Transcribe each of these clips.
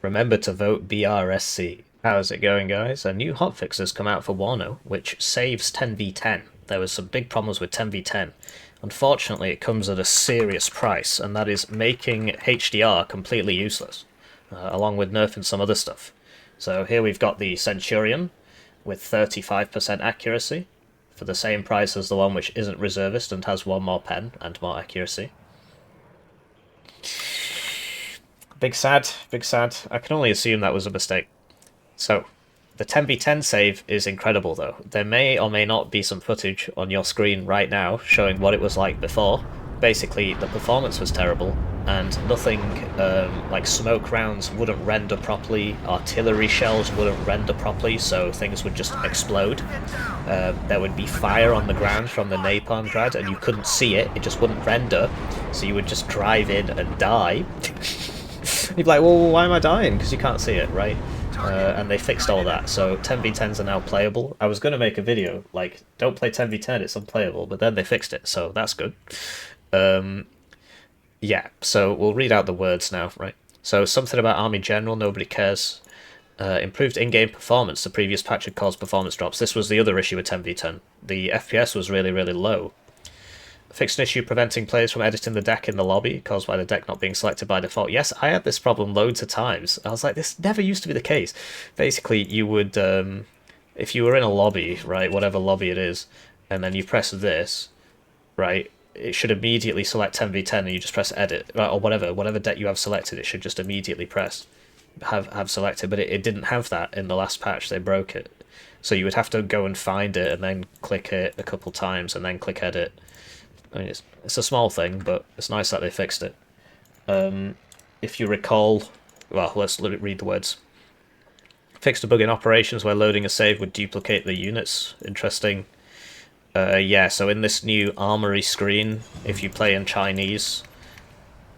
Remember to vote BRSC. How's it going, guys? A new hotfix has come out for Warno, which saves 10v10. There was some big problems with 10v10. Unfortunately, it comes at a serious price, and that is making HDR completely useless, along with nerfing some other stuff. So here we've got the Centurion with 35% accuracy, for the same price as the one which isn't reservist and has one more pen and more accuracy. Big sad, big sad. I can only assume that was a mistake. So, the 10v10 save is incredible though. There may or may not be some footage on your screen right now showing what it was like before. Basically, the performance was terrible, and nothing like smoke rounds wouldn't render properly, artillery shells wouldn't render properly, so things would just explode. There would be fire on the ground from the napalm grad, and you couldn't see it, it just wouldn't render, so you would just drive in and die. You'd be like, well, why am I dying? Because you can't see it, right? And they fixed all that, so 10v10s are now playable. I was going to make a video, like, don't play 10v10, it's unplayable, but then they fixed it, so that's good. Yeah, so we'll read out the words now, right? So, something about Army General, nobody cares. Improved in-game performance, the previous patch had caused performance drops. This was the other issue with 10v10. The FPS was really, really low. Fixed an issue preventing players from editing the deck in the lobby, caused by the deck not being selected by default. Yes, I had this problem loads of times. I was like, this never used to be the case. Basically, you would, if you were in a lobby, right, whatever lobby it is, and then you press this, right, it should immediately select 10v10 and you just press edit, right, or whatever deck you have selected, it should just immediately have selected, but it didn't have that in the last patch. They broke it. So you would have to go and find it and then click it a couple times and then click edit. I mean, it's a small thing, but it's nice that they fixed it. If you recall, well, let's read the words. Fixed a bug in operations where loading a save would duplicate the units. Interesting. Yeah, so in this new armory screen, if you play in Chinese,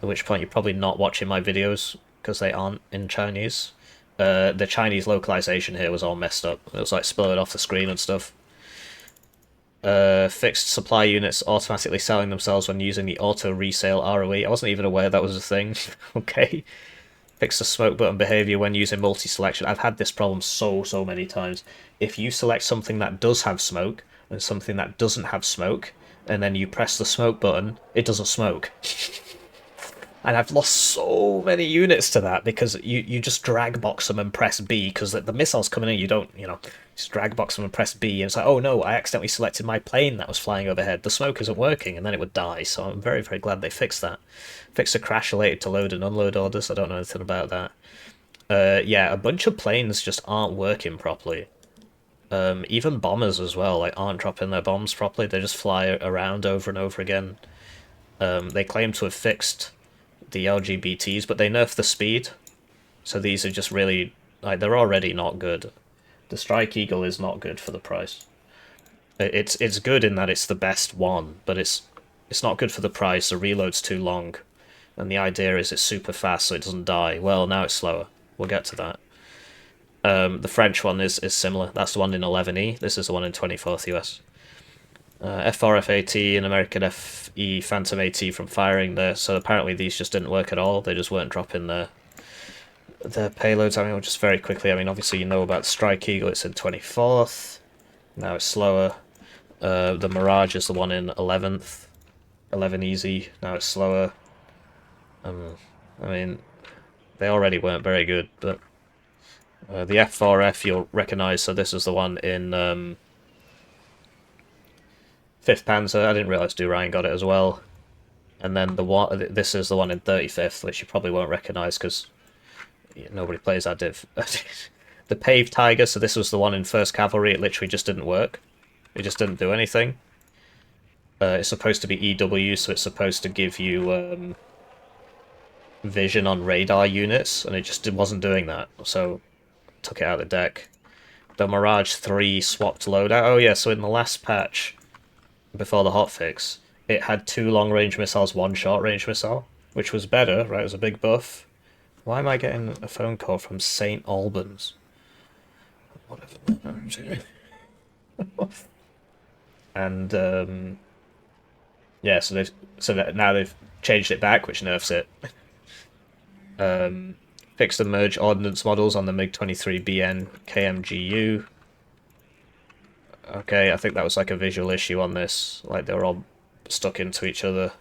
at which point you're probably not watching my videos because they aren't in Chinese, the Chinese localization here was all messed up. It was like spilling off the screen and stuff. Fixed supply units automatically selling themselves when using the auto resale ROE. I wasn't even aware that was a thing. Okay. Fix the smoke button behavior when using multi-selection. I've had this problem so many times. If you select something that does have smoke and something that doesn't have smoke, and then you press the smoke button, it doesn't smoke. And I've lost so many units to that because you just drag box them and press B because the missile's coming in, you don't, just drag box them and press B and it's like, oh no, I accidentally selected my plane that was flying overhead. The smoke isn't working, and then it would die. So I'm very, very glad they fixed that. Fixed a crash related to load and unload orders. I don't know anything about that. Yeah, a bunch of planes just aren't working properly. Even bombers as well, like, aren't dropping their bombs properly. They just fly around over and over again. They claim to have fixed the LGBTs, but they nerf the speed, so these are just really, like, they're already not good. The Strike Eagle is not good for the price. It's good in that it's the best one, but it's not good for the price. The reload's too long, and the idea is it's super fast so it doesn't die. Well, now it's slower. We'll get to that. The French one is similar. That's the one in 11E. This is the one in 24th US. F4F-AT and American FE Phantom AT from firing there, so apparently these just didn't work at all. They just weren't dropping their payloads. I mean, just very quickly, I mean, obviously you know about Strike Eagle, it's in 24th. Now it's slower. The Mirage is the one in 11th. 11 easy, now it's slower. I mean, they already weren't very good, but the F4F you'll recognise, so this is the one in 5th Panzer. I didn't realise Ryan got it as well. And then this is the one in 35th, which you probably won't recognise because nobody plays that div. The Paved Tiger, so this was the one in 1st Cavalry. It literally just didn't work. It just didn't do anything. It's supposed to be EW, so it's supposed to give you vision on radar units, and it just wasn't doing that, so took it out of the deck. The Mirage 3 swapped loadout. Oh yeah, so in the last patch, before the hotfix, it had 2 long-range missiles, 1 short-range missile, which was better, right? It was a big buff. Why am I getting a phone call from St. Albans? Whatever. And yeah, so now they've changed it back, which nerfs it. Fixed the merge ordnance models on the MiG-23BN KMGU. Okay, I think that was like a visual issue on this. Like they were all stuck into each other.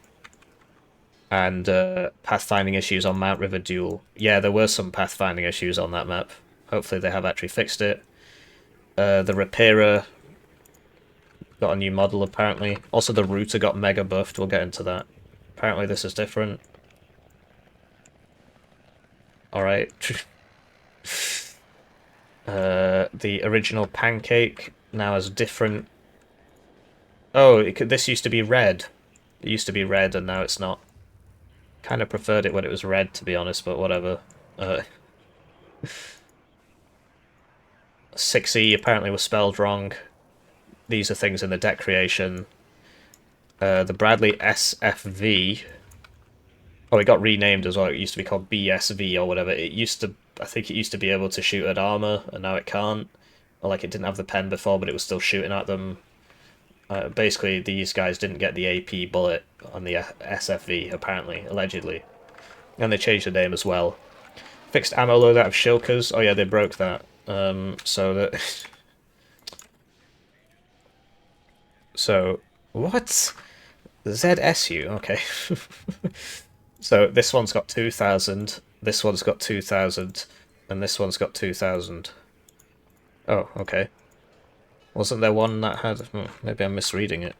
And pathfinding issues on Mount River Duel. Yeah, there were some pathfinding issues on that map. Hopefully they have actually fixed it. The Repairer got a new model apparently. Also the Router got mega buffed, we'll get into that. Apparently this is different. Alright. The original Pancake now has different... Oh, this used to be red. It used to be red and now it's not. Kind of preferred it when it was red, to be honest, but whatever. 6E apparently was spelled wrong. These are things in the deck creation. The Bradley SFV. Oh, it got renamed as well. It used to be called BSV or whatever. It used to, I think it used to be able to shoot at armor, and now it can't. Or like it didn't have the pen before, but it was still shooting at them. Basically, these guys didn't get the AP bullet on the SFV, apparently, allegedly. And they changed the name as well. Fixed ammo loadout of Shilkers. Oh yeah, they broke that. So that... So, what? ZSU, okay. So this one's got 2,000, this one's got 2,000, and this one's got 2,000. Oh, okay. Wasn't there one that had... maybe I'm misreading it.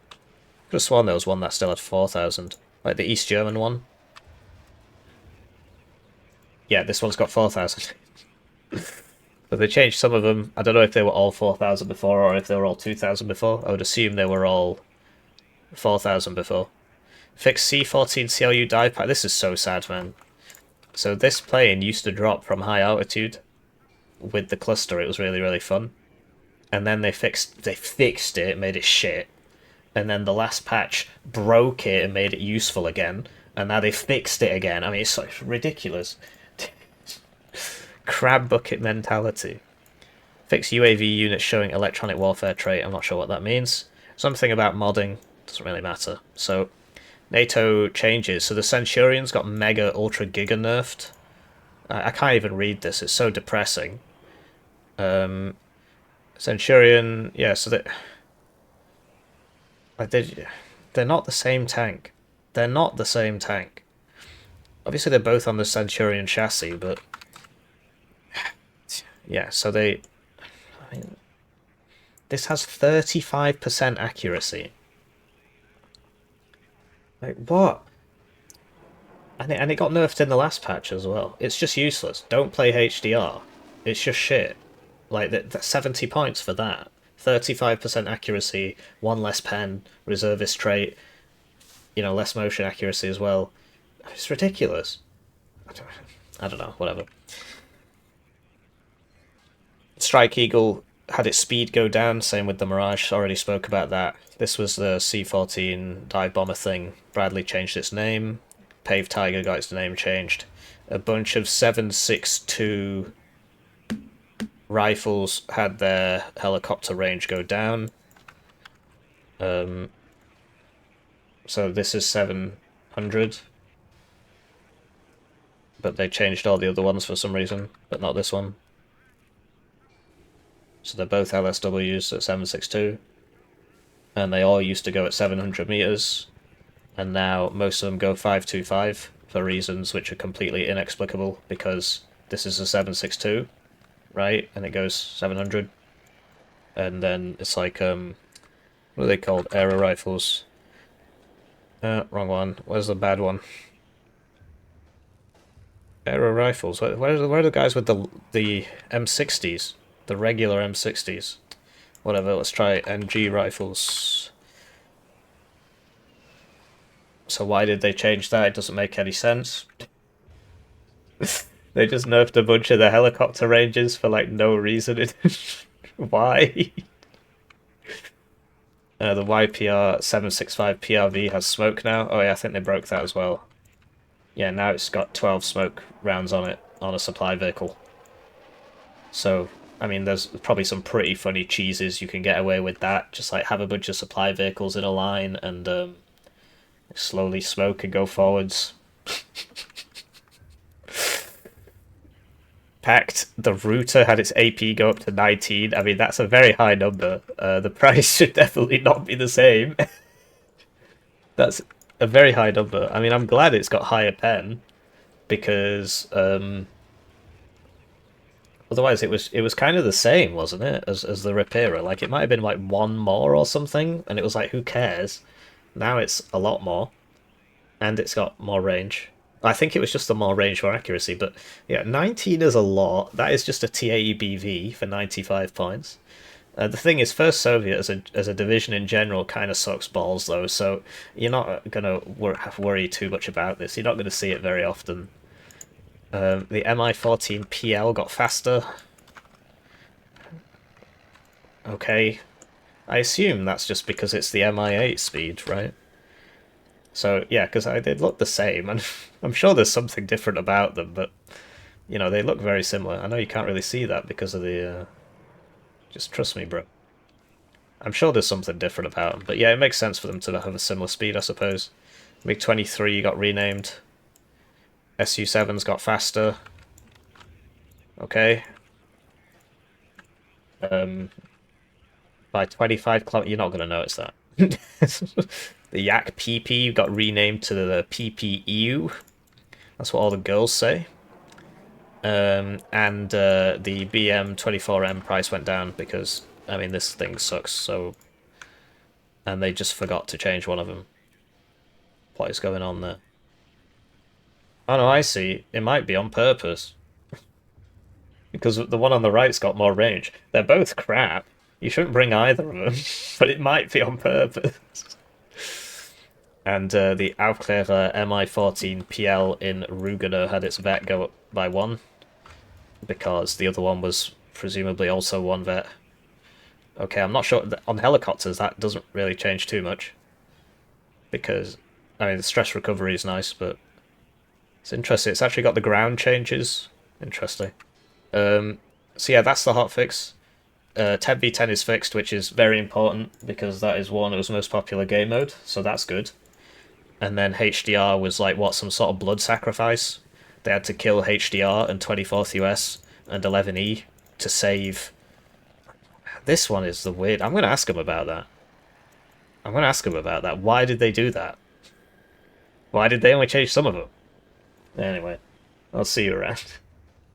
Could have sworn there was one that still had 4,000. Like the East German one. Yeah, this one's got 4,000. But they changed some of them. I don't know if they were all 4,000 before or if they were all 2,000 before. I would assume they were all 4,000 before. Fixed C-14 CLU dive pack. This is so sad, man. So this plane used to drop from high altitude with the cluster. It was really, really fun. And then they fixed it, made it shit. And then the last patch broke it and made it useful again. And now they fixed it again. I mean, it's like ridiculous. Crab bucket mentality. Fixed UAV units showing electronic warfare trait. I'm not sure what that means. Something about modding. Doesn't really matter. So, NATO changes. So the Centurions got mega ultra giga nerfed. I can't even read this. It's so depressing. Centurion, yeah, so they're not the same tank. They're not the same tank. Obviously they're both on the Centurion chassis, but yeah, so I mean, this has 35% accuracy. Like, what? And it got nerfed in the last patch as well. It's just useless. Don't play HDR. It's just shit. Like, that's 70 points for that. 35% accuracy, one less pen, reservist trait, you know, less motion accuracy as well. It's ridiculous. I don't know, whatever. Strike Eagle had its speed go down, same with the Mirage, already spoke about that. This was the C-14 dive bomber thing. Bradley changed its name. Pave Tiger got its name changed. A bunch of 7.62 rifles had their helicopter range go down. So this is 700. But they changed all the other ones for some reason, but not this one. So they're both LSWs at 7.62. And they all used to go at 700 meters. And now most of them go 5.25 for reasons which are completely inexplicable, because this is a 7.62, right? And it goes 700. And then it's like, what are they called? Aero rifles. Wrong one. Where's the bad one? Aero rifles. Where are the guys with the M60s? The regular M60s. Whatever, let's try NG rifles. So why did they change that? It doesn't make any sense. They just nerfed a bunch of the helicopter ranges for like no reason. Why? The YPR 765 PRV has smoke now. Oh yeah, I think they broke that as well. Yeah, now it's got 12 smoke rounds on it, on a supply vehicle. So, I mean, there's probably some pretty funny cheeses you can get away with that. Just like have a bunch of supply vehicles in a line and slowly smoke and go forwards. packed, the router had its AP go up to 19. I mean, that's a very high number. The price should definitely not be the same. That's a very high number. I mean, I'm glad it's got higher pen because otherwise it was kind of the same, wasn't it, as the Repairer? Like it might have been like one more or something, and it was like who cares? Now it's a lot more, and it's got more range. I think it was just the more range for accuracy, but yeah, 19 is a lot. That is just a TAE BV for 95 points. The thing is, First Soviet as a division in general kind of sucks balls though, so you're not gonna have to worry too much about this. You're not gonna see it very often. The Mi-14 PL got faster. Okay, I assume that's just because it's the Mi-8 speed, right? So yeah, because they look the same, and I'm sure there's something different about them, but you know they look very similar. I know you can't really see that because of the. Just trust me, bro. I'm sure there's something different about them, but yeah, it makes sense for them to have a similar speed, I suppose. MiG-23 got renamed. Su-7's got faster. Okay. By 25 kilometers, you're not going to notice that. The Yak PP got renamed to the PPEU. That's what all the girls say. And the BM-24M price went down because, I mean, this thing sucks, so... And they just forgot to change one of them. What is going on there? Oh no, I see. It might be on purpose. Because the one on the right's got more range. They're both crap. You shouldn't bring either of them, but it might be on purpose. And the Aufklärer Mi-14 PL in Rugano had its vet go up by 1, because the other one was presumably also 1 vet. Okay, I'm not sure. On helicopters, that doesn't really change too much. Because, I mean, the stress recovery is nice, but it's interesting. It's actually got the ground changes. Interesting. So yeah, that's the hotfix. 10v10 is fixed, which is very important because that is Warno's most popular game mode, so that's good. And then HDR was like, what, some sort of blood sacrifice? They had to kill HDR and 24th US and 11E to save... This one is the weird... I'm going to ask him about that. I'm going to ask him about that. Why did they do that? Why did they only change some of them? Anyway, I'll see you around.